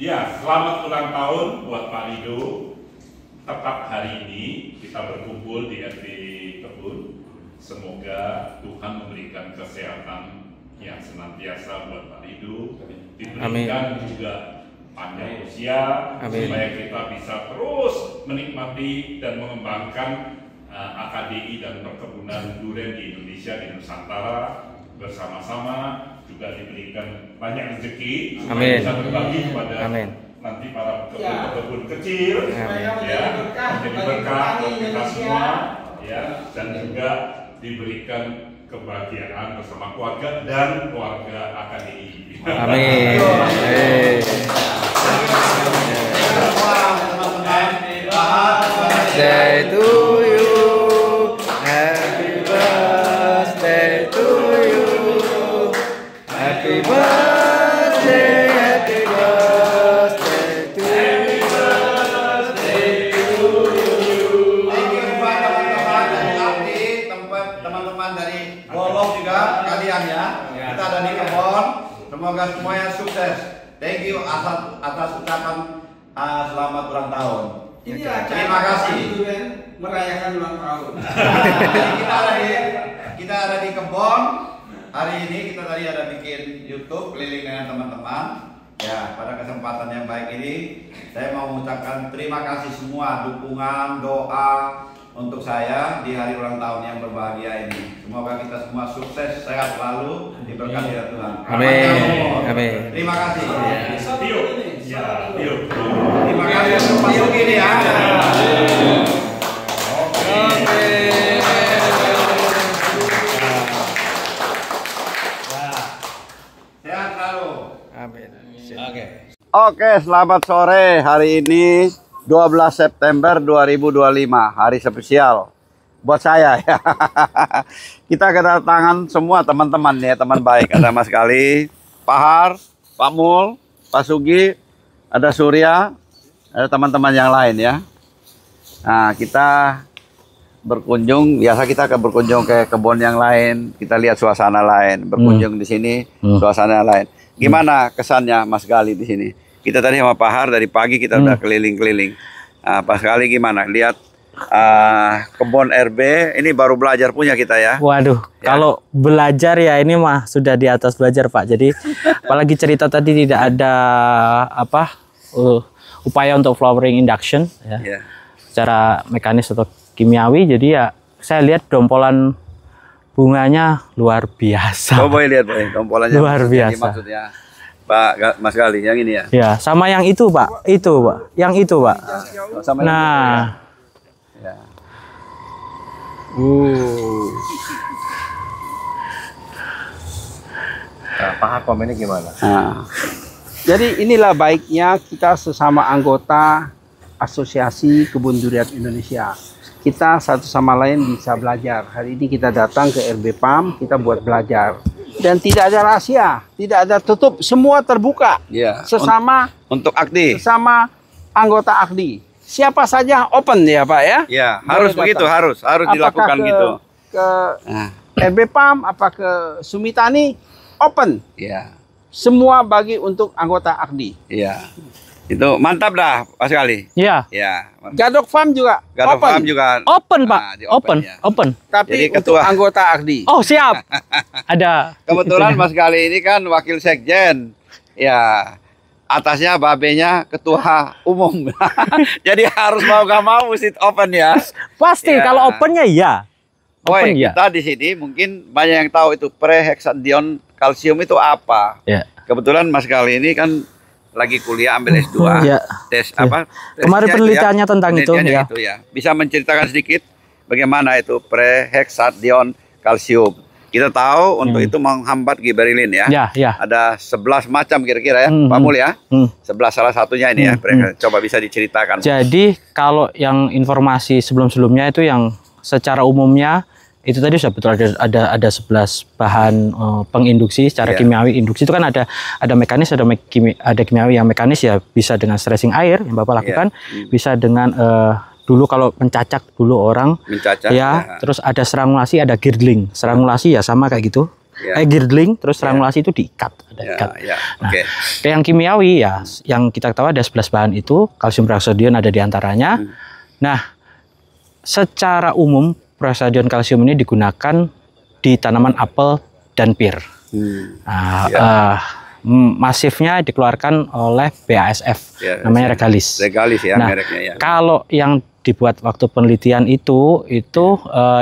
Ya, selamat ulang tahun buat Pak Rido. Tepat hari ini kita berkumpul di RT Kebun. Semoga Tuhan memberikan kesehatan yang senantiasa buat Pak Rido. Diberikan juga panjang usia, supaya kita bisa terus menikmati dan mengembangkan AKDI dan perkebunan durian di Indonesia, di Nusantara bersama-sama, juga diberikan banyak rezeki supaya bisa berbagi kepada nanti para pekebun kecil, ya, menjadi berkah buat kita semua, ya, dan juga diberikan kebahagiaan bersama keluarga dan keluarga AKDI. Amin. Birthday to you, happy birthday to you, happy birthday, happy birthday to you. Thank you kepada teman-teman dari API, teman-teman dari Bolong juga kalian ya. Kita ada di kebun, semoga semuanya sukses. Thank you atas ucapan selamat ulang tahun. Terima kasih. Merayakan ulang tahun. Kita ada di kebun. Hari ini kita tadi ada bikin YouTube keliling dengan teman-teman. Ya, pada kesempatan yang baik ini saya mau mengucapkan terima kasih semua dukungan, doa untuk saya di hari ulang tahun yang berbahagia ini. Semoga kita semua sukses, sehat selalu, diberkati oleh Tuhan. Amin. Amin. Terima kasih. Yuk. Terima kasih untuk Pak Yogi ini ya. Sehat selalu. Amin. Oke, selamat sore. Hari ini 12 September 2025, hari spesial buat saya ya. Kita kedatangan semua teman-teman ya, teman baik. Ada Mas Kali, Pak Har, Pak Mul, Pak Sugi, ada Surya, ada teman-teman yang lain ya. Nah, kita berkunjung, biasa kita berkunjung ke kebun yang lain, kita lihat suasana lain, berkunjung di sini suasana lain. Gimana kesannya Mas Gali di sini? Kita tadi sama Pak Har dari pagi kita udah keliling-keliling. Nah, Pak Gali gimana? Lihat kebun RB, ini baru belajar punya kita ya. Waduh, kalau belajar ya ini mah sudah di atas belajar Pak. Jadi apalagi cerita tadi tidak ada upaya untuk flowering induction ya. Secara mekanis atau kimiawi, jadi ya saya lihat dompolan bunganya luar biasa. Oh, boleh lihat boleh, dompolannya luar biasa. Maksudnya Pak Mas Gali yang ini ya. Ya, sama yang itu Pak, yang itu Pak. Sama nah, ya. Pak Har, komennya gimana? Nah, jadi inilah baiknya kita sesama anggota Asosiasi Kebun Durian Indonesia. Kita satu sama lain bisa belajar. Hari ini kita datang ke RB PAM, kita buat belajar. Dan tidak ada rahasia, tidak ada tutup, semua terbuka. Ya. Sesama Untuk AKDI. sesama anggota AKDI. Siapa saja open ya Pak ya? Ya, harus Boleh begitu, datang. harus Apakah dilakukan gitu. Ke RB PAM, apa ke Sumitani, open. Ya. Semua bagi untuk anggota AKDI. Iya. Itu mantap dah Mas Gali. ya, Ya. Gadok Farm juga Gadok open. Farm juga open Pak, di open. ya. Tapi Jadi untuk ketua. anggota AKDI. Oh siap, ada. Kebetulan itunya. Mas Gali ini kan wakil sekjen. Ya. Atasnya babenya ketua umum. Jadi harus mau gak mau mesti open ya. Pasti Ya. kalau opennya ya. Open ya. Kita di sini mungkin banyak yang tahu itu prehexadion kalsium itu apa. Ya. Kebetulan Mas Gali ini kan lagi kuliah ambil S2. Ya. Tes Ya. apa? Kemarin tesnya penelitiannya tentang itu, penelitiannya ya. itu ya. Bisa menceritakan sedikit bagaimana itu prehexadion kalsium. Kita tahu untuk itu menghambat giberelin ya. Ya. Ada 11 macam kira-kira ya, Pak Mul ya. 11 salah satunya ini ya. Coba bisa diceritakan. Jadi kalau yang informasi sebelum-sebelumnya itu yang secara umumnya itu tadi sudah betul ada 11 bahan penginduksi secara kimiawi. Induksi itu kan ada mekanis, ada kimiawi. Yang mekanis ya bisa dengan stressing air yang Bapak lakukan, bisa dengan dulu kalau mencacak dulu orang mencacak ya, terus ada serangulasi, ada girdling. Serangulasi ya sama kayak gitu, girdling, terus granulasi itu diikat, ada ikat. Nah, yang kimiawi ya, yang kita tahu ada 11 bahan itu, kalsium peroksodium ada di antaranya. Nah, secara umum peroksodium kalsium ini digunakan di tanaman apel dan pir. Masifnya dikeluarkan oleh BASF, namanya Regalis. Regalis ya, nah, mereknya ya. Kalau yang dibuat waktu penelitian itu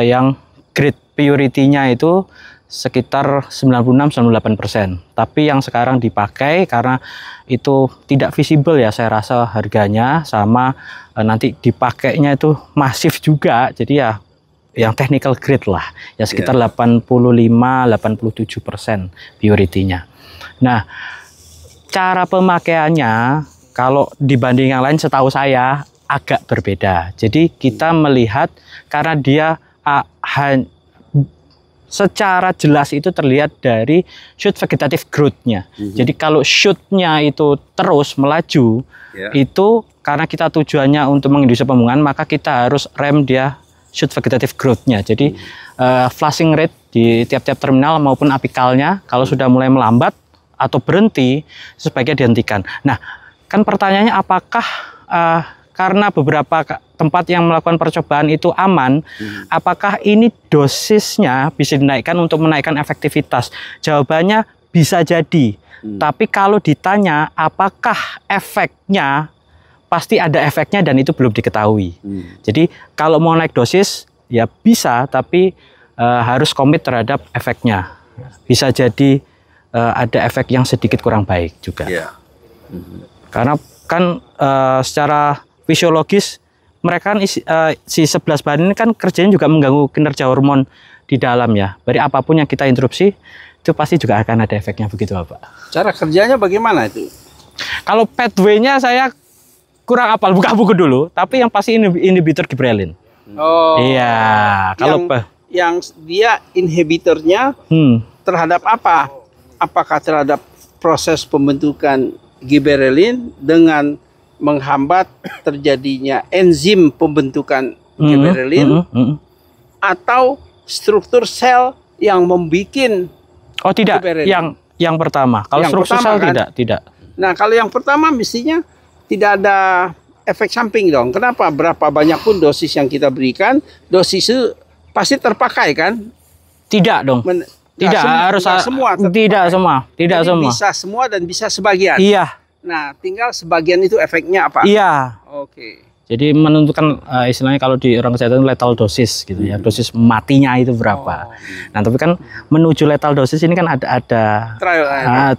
yang grade purity-nya itu sekitar 96-98%. Tapi yang sekarang dipakai karena itu tidak visible ya, saya rasa harganya sama nanti dipakainya itu masif juga. Jadi ya yang technical grade lah, ya sekitar 85-87% purity-nya. Nah, cara pemakaiannya kalau dibanding yang lain setahu saya agak berbeda. Jadi kita melihat karena dia secara jelas itu terlihat dari shoot vegetative growth-nya. Jadi kalau shoot-nya itu terus melaju, itu karena kita tujuannya untuk menginduksi pembungaan, maka kita harus rem dia shoot vegetative growth-nya. Jadi flushing rate di tiap-tiap terminal maupun apikalnya kalau sudah mulai melambat atau berhenti, sebaiknya dihentikan. Nah, kan pertanyaannya apakah karena beberapa tempat yang melakukan percobaan itu aman, apakah ini dosisnya bisa dinaikkan untuk menaikkan efektivitas? Jawabannya bisa jadi. Tapi kalau ditanya apakah efeknya, pasti ada efeknya dan itu belum diketahui. Jadi kalau mau naik dosis ya bisa, tapi harus komit terhadap efeknya. Bisa jadi ada efek yang sedikit kurang baik juga. Karena kan secara fisiologis mereka kan si 11 bahan ini kan kerjanya juga mengganggu kinerja hormon di dalam ya. Dari apapun yang kita interupsi itu pasti juga akan ada efeknya, begitu Bapak. Cara kerjanya bagaimana itu? Kalau pathway-nya saya kurang apal, buka buku dulu, tapi yang pasti inhibitor gibberellin. Oh. Iya, kalau yang dia inhibitornya terhadap apa? Apakah terhadap proses pembentukan gibberellin dengan menghambat terjadinya enzim pembentukan gibberellin atau struktur sel yang membuat tidak gibberellin? yang pertama. Kalau struktur sel kan? tidak. Nah, kalau yang pertama mestinya tidak ada efek samping dong. Kenapa? Berapa banyak pun dosis yang kita berikan, dosis itu pasti terpakai kan? Tidak dong. Tidak harus semua. Tidak semua. Tidak semua. Bisa semua dan bisa sebagian. Iya. Nah, tinggal sebagian itu efeknya apa? Iya. Oke. Jadi menentukan istilahnya kalau di orang kesehatan lethal dosis gitu ya, dosis matinya itu berapa. Nah, tapi kan menuju lethal dosis ini kan ada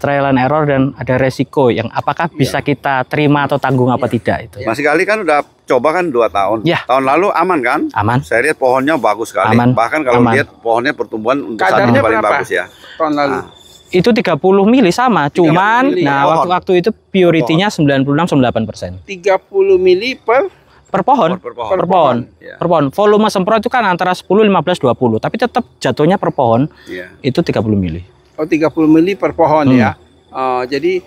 trial and error dan ada resiko yang apakah bisa kita terima atau tanggung apa tidak itu. Mas Gali kan udah coba kan 2 tahun. Tahun lalu aman kan? Aman. Saya lihat pohonnya bagus sekali. Bahkan kalau lihat pohonnya pertumbuhan untuk kadarnya paling berapa? bagus ya. Tahun lalu. Itu 30 mili sama, cuman waktu itu purity-nya 96-98%. 30 mili per pohon. Per pohon. Volume semprot itu kan antara 10, 15, 20, tapi tetap jatuhnya per pohon itu 30 mili. Oh, 30 mili per pohon ya. Jadi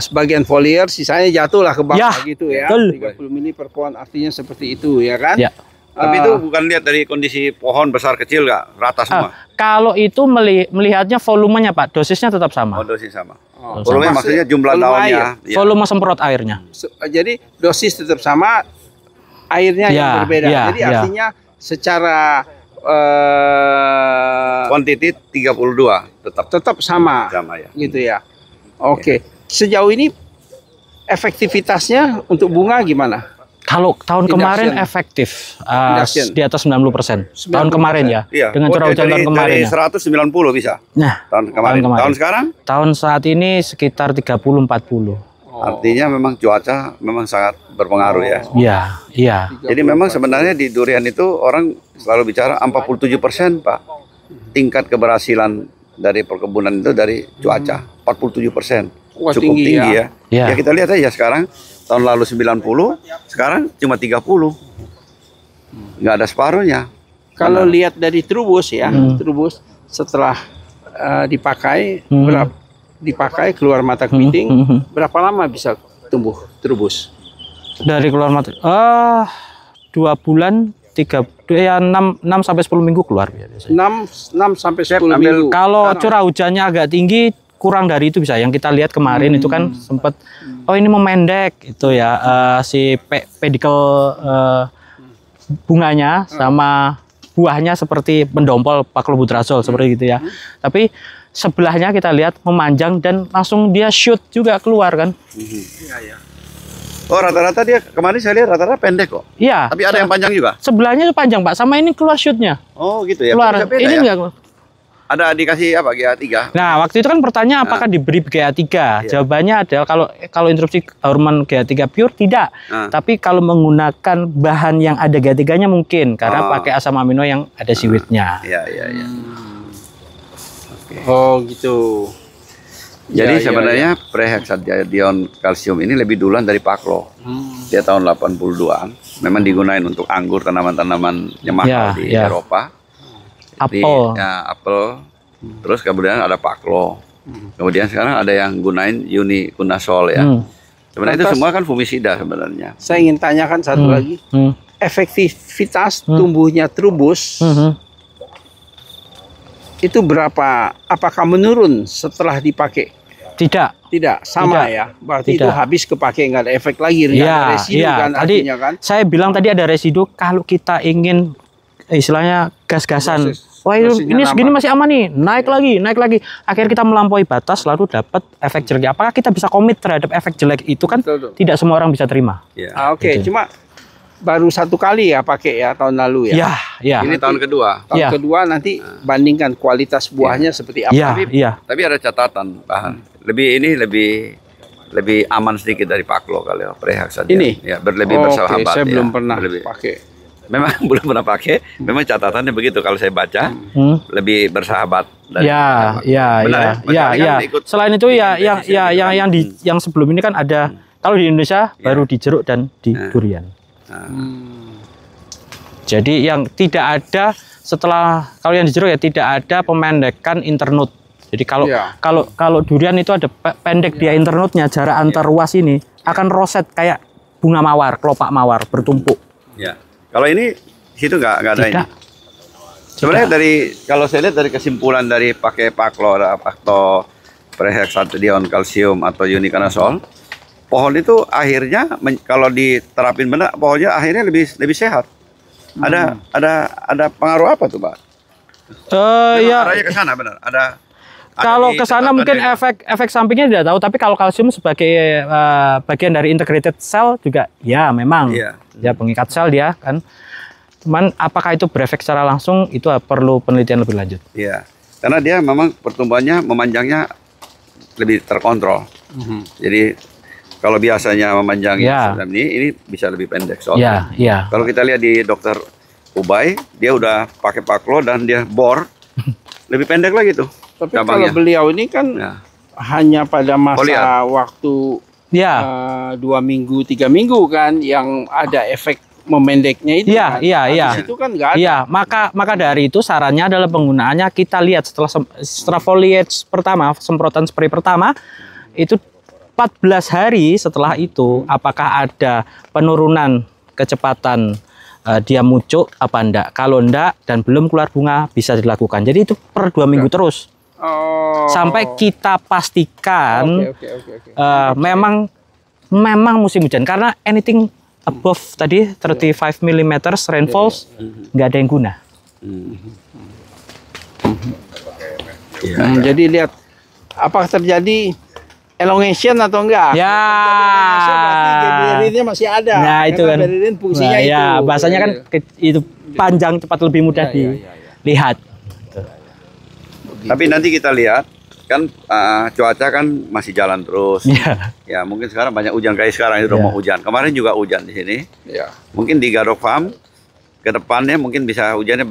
sebagian foliar sisanya jatuhlah ke bawah gitu ya. 30 mili per pohon artinya seperti itu ya kan? Ya. Tapi itu bukan lihat dari kondisi pohon besar kecil nggak? Rata semua? Kalau itu melihatnya volumenya Pak, dosisnya tetap sama. Oh, dosis sama. Volume maksudnya jumlah daunnya. Volume semprot airnya. Jadi dosis tetap sama, airnya yang berbeda. Jadi artinya secara kuantiti 32 tetap sama ya. Gitu ya. Oke. Sejauh ini efektivitasnya untuk bunga gimana? Kalau tahun kemarin efektif di atas 90%. Tahun kemarin ya. Dengan curah hujan tahun kemarin. Dari 190 bisa. Nah, tahun kemarin. Tahun sekarang? Tahun saat ini sekitar 30-40. Artinya memang cuaca memang sangat berpengaruh ya. Iya. Jadi memang sebenarnya di durian itu orang selalu bicara 47% Pak. Tingkat keberhasilan dari perkebunan itu dari cuaca 47%. Cukup tinggi ya. Ya kita lihat aja sekarang. Tahun lalu 90, sekarang cuma 30. Nggak ada separuhnya. Kalau lihat dari trubus ya, trubus setelah dipakai, dipakai keluar mata kepiting, berapa lama bisa tumbuh trubus? Dari keluar mata, 2 bulan, 3 ya 6 sampai 10 minggu keluar biasanya. 6 sampai 10 ambil- minggu. Kalau curah hujannya agak tinggi, kurang dari itu bisa. Yang kita lihat kemarin itu kan sempat, oh ini memendek itu ya, si pedikel bunganya sama buahnya seperti mendompol Paclobutrazol seperti gitu ya. Tapi sebelahnya kita lihat memanjang dan langsung dia shoot juga keluar kan. Oh, rata-rata dia kemarin saya lihat rata-rata pendek kok. Iya. Tapi ada yang panjang juga. Sebelahnya itu panjang Pak, sama ini keluar shootnya. Oh, gitu ya. Keluar. Bisa beda Ini ya? enggak. Ada dikasih apa GA3? Nah, waktu itu kan pertanyaan apakah diberi GA3? Jawabannya adalah kalau interupsi hormon GA3 pure tidak. Tapi kalau menggunakan bahan yang ada GA3-nya mungkin karena pakai asam amino yang ada siwitnya. Iya. Oh gitu. Jadi Ya, sebenarnya prehexadion kalsium ini lebih duluan dari Paclo. Dia tahun 82-an. Memang digunain untuk anggur, tanaman-tanaman yang mahal di Eropa. Jadi, Apel. ya, apel. Terus kemudian ada Paclo. Kemudian sekarang ada yang gunain Uniconazole ya. Sebenarnya itu semua kan fungisida sebenarnya. Saya ingin tanyakan satu lagi. Efektivitas tumbuhnya trubus itu berapa? Apakah menurun setelah dipakai? Tidak. Tidak, sama Tidak. ya. Berarti Tidak. itu habis kepake, nggak ada efek lagi, nggak ada residu kan Tadi artinya kan? saya bilang tadi ada residu kalau kita ingin istilahnya gas-gasan. Wah ini segini masih aman nih, naik lagi. Akhirnya kita melampaui batas lalu dapat efek jelek. Apakah kita bisa komit terhadap efek jelek itu kan? Betul. Tidak semua orang bisa terima. Ya. Oke, cuma baru 1 kali ya pakai ya tahun lalu ya. Iya. Ini tahun kedua. Tahun Ya. kedua nanti bandingkan kualitas buahnya seperti apa. Iya. Tapi ada catatan, Pak. Lebih aman sedikit dari Paclo kali ya, prehexadion. Ini? Ya, lebih Oke, bersahabat. saya ya. belum pernah Lebih- pakai. Memang belum pernah pakai. Memang catatannya begitu kalau saya baca, lebih bersahabat. dari Iya. Benar ya? Mas Ali kan ikut Selain itu ya bikin yang pesisir gitu kan? yang sebelum ini kan ada kalau di Indonesia baru di jeruk dan di durian. Jadi yang tidak ada setelah kalau yang di jeruk ya tidak ada pemendekan internut. Jadi kalau Iya. kalau durian itu ada pendek dia internutnya, jarak antar ruas ini akan roset kayak bunga mawar, kelopak mawar bertumpuk. Ya. Kalau ini situ nggak ada ini. Tidak. Sebenarnya kalau saya lihat dari kesimpulan dari pakai Paclo atau prehexadion kalsium atau Uniconazole, pohon itu akhirnya kalau diterapin benar, pohonnya akhirnya lebih sehat. Ada pengaruh apa tuh, Pak? Ya Arahnya ke sana benar. Ada kalau di ke sana catatan mungkin ya. efek sampingnya tidak tahu, tapi kalau kalsium sebagai bagian dari integrated cell juga ya memang Iya. ya pengikat sel dia kan. Cuman apakah itu berefek secara langsung itu perlu penelitian lebih lanjut. Iya. Karena dia memang pertumbuhannya memanjangnya lebih terkontrol. Jadi kalau biasanya memanjangnya Ya. ini bisa lebih pendek soalnya. Iya. Kalau kita lihat di dokter Ubay, dia udah pakai Paclo dan dia bor lebih pendek lagi tuh. Tapi cabangnya. kalau beliau ini kan Ya. hanya pada masa Foliar. waktu Ya. 2 minggu, 3 minggu kan yang ada efek memendeknya itu. Iya, kan. iya, iya. Habis itu kan nggak ada. Iya, maka dari itu sarannya adalah penggunaannya kita lihat setelah foliage pertama, semprotan spray pertama itu 14 hari setelah itu apakah ada penurunan kecepatan dia mucuk apa enggak. Kalau enggak dan belum keluar bunga bisa dilakukan. Jadi itu per 2 minggu terus. Oh. Sampai kita pastikan Oke. memang musim hujan karena anything above tadi 35 mm rainfalls nggak ada yang guna. Jadi lihat apakah terjadi elongation atau enggak? Ya. Beririnnya masih ada. Nah itu Karena kan. beririn fungsinya Nah, itu. ya bahasanya kan itu panjang cepat lebih mudah dilihat. Tapi nanti kita lihat kan cuaca kan masih jalan terus. Ya. Ya mungkin sekarang banyak hujan kayak sekarang itu udah mau hujan. Kemarin juga hujan di sini. Ya. Mungkin di Gadok Farm ke depannya mungkin bisa hujannya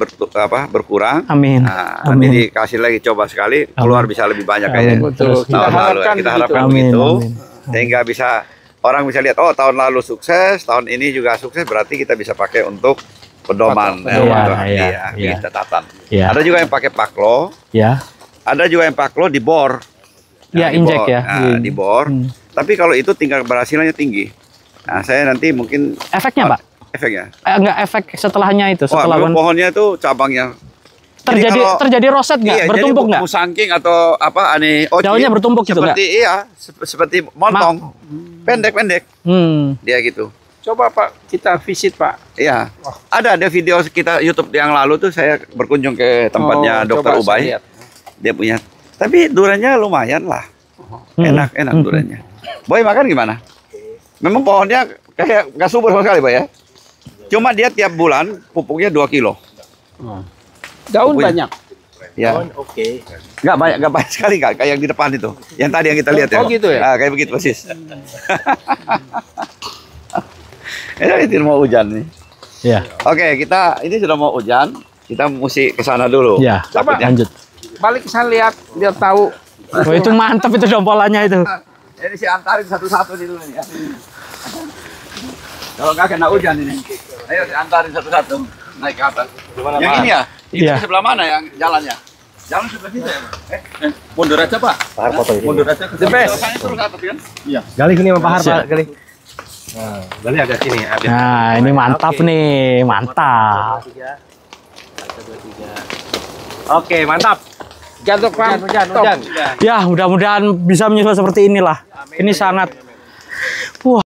berkurang. Amin. Nah, nanti Amin. dikasih lagi coba sekali keluar bisa lebih banyak Amin. kayaknya. Betul. Terus Kita Tahun lalu harapkan kita begitu. harapkan Amin, begitu amin. sehingga bisa orang bisa lihat oh tahun lalu sukses, tahun ini juga sukses berarti kita bisa pakai untuk pedoman Iya. bikin catatan. Iya. Ada juga yang pakai Paclo, Ya. ada juga yang Paclo di bor. Ya, di injek bor. ya. Nah, di bor. Tapi kalau itu tingkat keberhasilannya tinggi. Nah, saya nanti mungkin Efeknya, Pak? efeknya. Enggak efek setelahnya itu, Wah, setelah memang pohonnya itu cabangnya. terjadi roset nggak? Iya, Bertumpuk nggak? musangking atau apa aneh? Daunnya bertumpuk gitu nggak? seperti iya, seperti montong. Pendek-pendek. Dia gitu. Coba Pak, kita visit Pak. Iya. Ada video kita YouTube yang lalu tuh saya berkunjung ke tempatnya Dokter coba saya Ubay. lihat. Dia punya. Tapi duriannya lumayan lah. Enak duriannya. Boy makan gimana? Memang pohonnya kayak nggak subur sama sekali, Boy ya. Cuma dia tiap bulan pupuknya 2 kilo. Daun Pupuknya. banyak. Ya. Oke. Nggak banyak sekali nggak kayak yang di depan itu. Yang tadi yang kita lihat ya. Oh, gitu ya? Ah, kayak begitu persis. Ini mau hujan nih. Iya. Oke, ini sudah mau hujan. Kita mesti ke sana dulu. Iya. Coba. Lanjut. Balik ke sana lihat, biar tahu. Oh, itu mantap itu dompolannya itu. Ini si antarin satu-satu dulu nih ya. Kalau nggak kena hujan ini. Ayo si antarin satu-satu naik ke atas. Yang ini ya? Itu Iya. sebelah mana yang jalannya? Jalan sebelah situ ya, Pak? Mundur aja, Pak. Pahar foto ini. Mundur aja. The best. Jalannya terus ke atas kan? Iya. Gali sini sama Pahar, Siap. Pak. Gali. Nah, Gali agak sini. Agak. Nah, ini mantap Oke. nih, mantap. 1, 2, 3. 1, 2, 3. Oke, mantap. Jatuh Pak. Hujan. Ya, mudah-mudahan bisa menyusul seperti inilah. Ini sangat, wah,